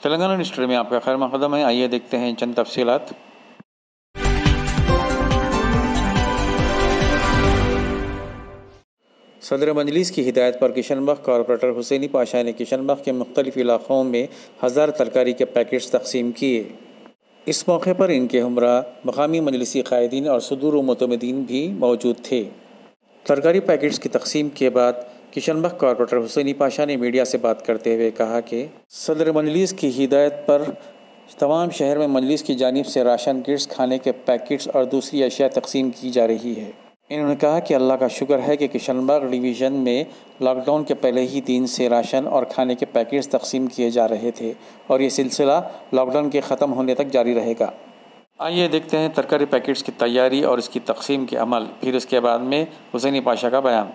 Telangana news में आपका खैर मक़दम है। आइए देखते हैं चंद तफसीलात। सदर मजलिस की हिदायत पर किशनबख्श कॉरपोरेटर हुसैनी पाशा ने किशनबख्श के मुख्तलिफ इलाक़ों में 1000 तरकारी के पैकेट्स तकसीम किए। इस मौके पर इनके हमरा मकामी मजलिसी क़ायदीन और सदूर मुतमदीन भी मौजूद थे। तरकारी पैकेट्स की तकसीम के बाद किशनबख्श कॉरपोरेटर हुसैनी पाशा ने मीडिया से बात करते हुए कहा कि सदर मजलिस की हिदायत पर तमाम शहर में मजलिस की जानिब से राशन किट्स, खाने के पैकेट्स और दूसरी अशिया तकसीम की जा रही है। इन्होंने कहा कि अल्लाह का शुक्र है कि किशनबख्श डिवीज़न में लॉकडाउन के पहले ही दिन से राशन और खाने के पैकेट्स तकसीम किए जा रहे थे और ये सिलसिला लॉकडाउन के ख़त्म होने तक जारी रहेगा। आइए देखते हैं तरकारी पैकेट्स की तैयारी और इसकी तकसीम के अमल, फिर उसके बाद में हुसैनी पाशा का बयान।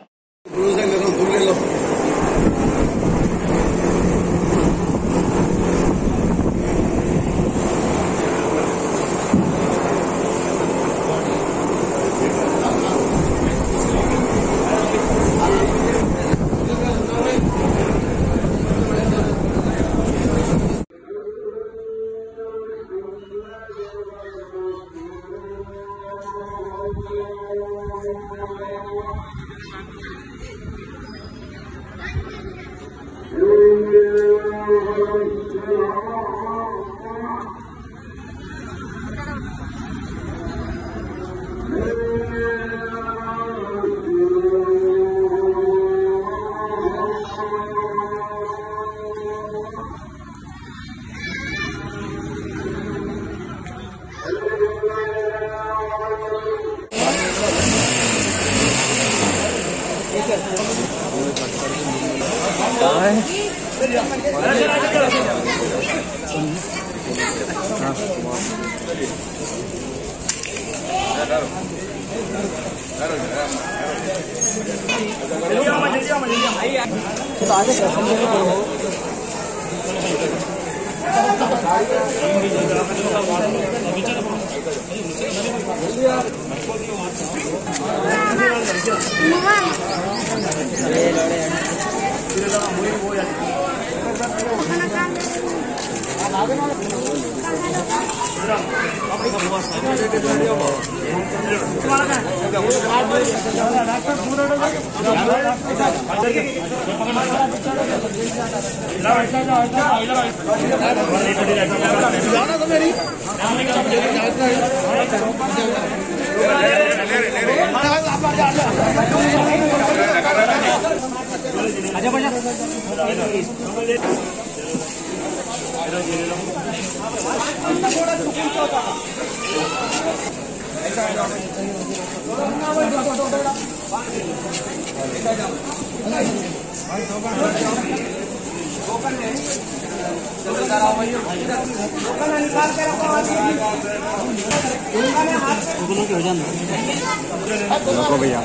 भैया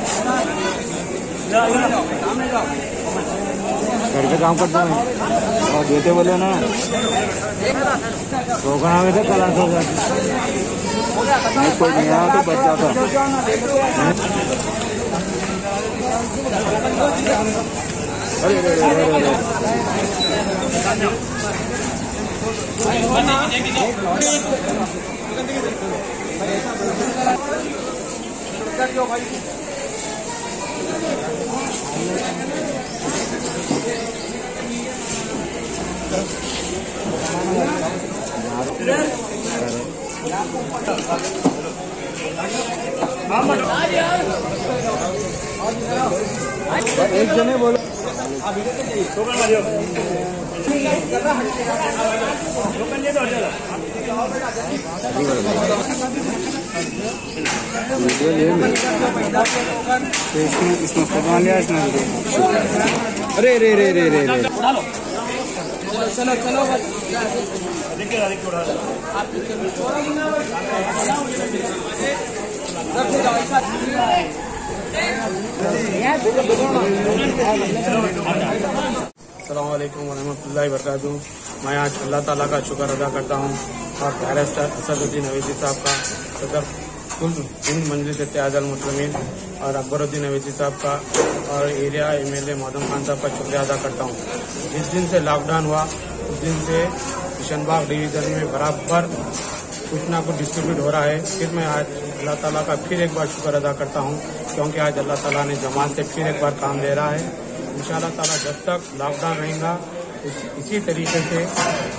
घर पे काम करते हैं और देते बोले ना रोकना में से क्लास हो जाती नहीं, कोई नहीं आया तो बच जाता। अरे एक जने बोलो इसमें फरमान लिया इसमें। अरे रे रे रे रे रे चलो चलो अस्सलाम वालेकुम वरहमतुल्लाहि वबरकातुहू। मैं आज अल्लाह ताला का शुक्र अदा करता हूँ और बैरिस्टर असदुद्दीन अवैसी साहब का, सदर कुल हिंद मजलिस इत्तेहादुल मुस्लिमीन और अकबरुद्दीन अवैसी साहब का और एरिया MLA मौदम खान साहब का शुक्रिया अदा करता हूँ। जिस दिन से लॉकडाउन हुआ उस दिन से किशनबाग डिवीज़न में बराबर कुछ ना कुछ डिस्ट्रीब्यूट हो रहा है। फिर मैं आज अल्लाह ताला का फिर एक बार शुक्र अदा करता हूँ, क्योंकि आज अल्लाह ताला ने जमात से फिर एक बार काम दे रहा है। इंशाअल्लाह ताला जब तक लॉकडाउन रहेगा इसी तरीके से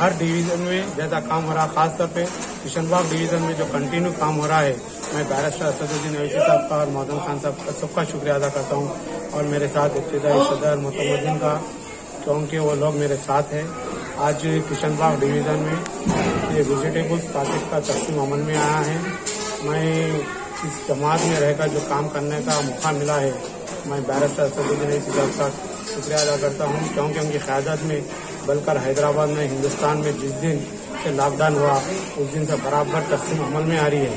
हर डिवीज़न में जैसा काम हो रहा, खासतौर पे किशनबाग डिवीज़न में जो कंटिन्यू काम हो रहा है, मैं बैरिस्टर असदुद्दीन अवैसी साहब का और मौजूद खान साहब का सबका शुक्रिया अदा करता हूँ, और मेरे साथ इब्तिदाई सदर मुतमद्दिन का, क्योंकि वो लोग मेरे साथ हैं। आज किशनबाग डिवीज़न में ये वेजिटेबल्स पैकेट का तकसीम अमल में आया है। मैं इस जमात में रहकर जो काम करने का मौका मिला है, मैं बैरिस्टर असदुद्दीन अवैसी साहब का शुक्रिया अदा करता हूँ, क्योंकि उनकी क़यादत में बल्कि हैदराबाद में हिंदुस्तान में जिस दिन से लॉकडाउन हुआ उस दिन से बराबर तकसीम अमल में आ रही है,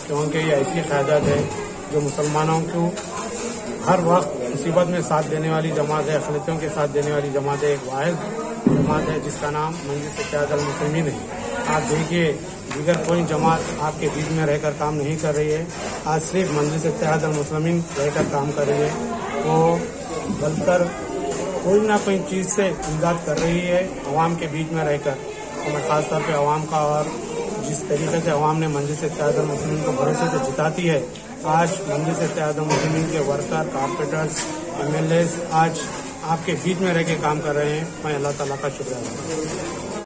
क्योंकि ये ऐसी क़यादत है जो मुसलमानों को हर वक्त मुसीबत में साथ देने वाली जमात है, अक़लियतों के साथ देने वाली जमात है, एक वाहिद जमात है जिसका नाम मजलिस इत्तेहादुल मुस्लिमीन है। आप देखिए दीगर कोई जमात आपके बीच में रहकर काम नहीं कर रही है, आज सिर्फ मजलिस इत्तेहादुल मुस्लिमीन रहकर काम कर रही है। वो बल्कि कोई ना कोई चीज़ से इमदाद कर रही है अवाम के बीच में रहकर। तो मैं खास तौर पे अवाम का, और जिस तरीके से अवाम ने मजलिस इत्तेहादुल मुस्लिमीन को भरोसे से जिताती है, आज मजलिस इत्तेहादुल मुस्लिमीन के वर्कर, कारपोरेटर्स, MLAs आज आपके बीच में रह के काम कर रहे हैं। मैं अल्लाह ताला का शुक्रिया अदा करता हूं।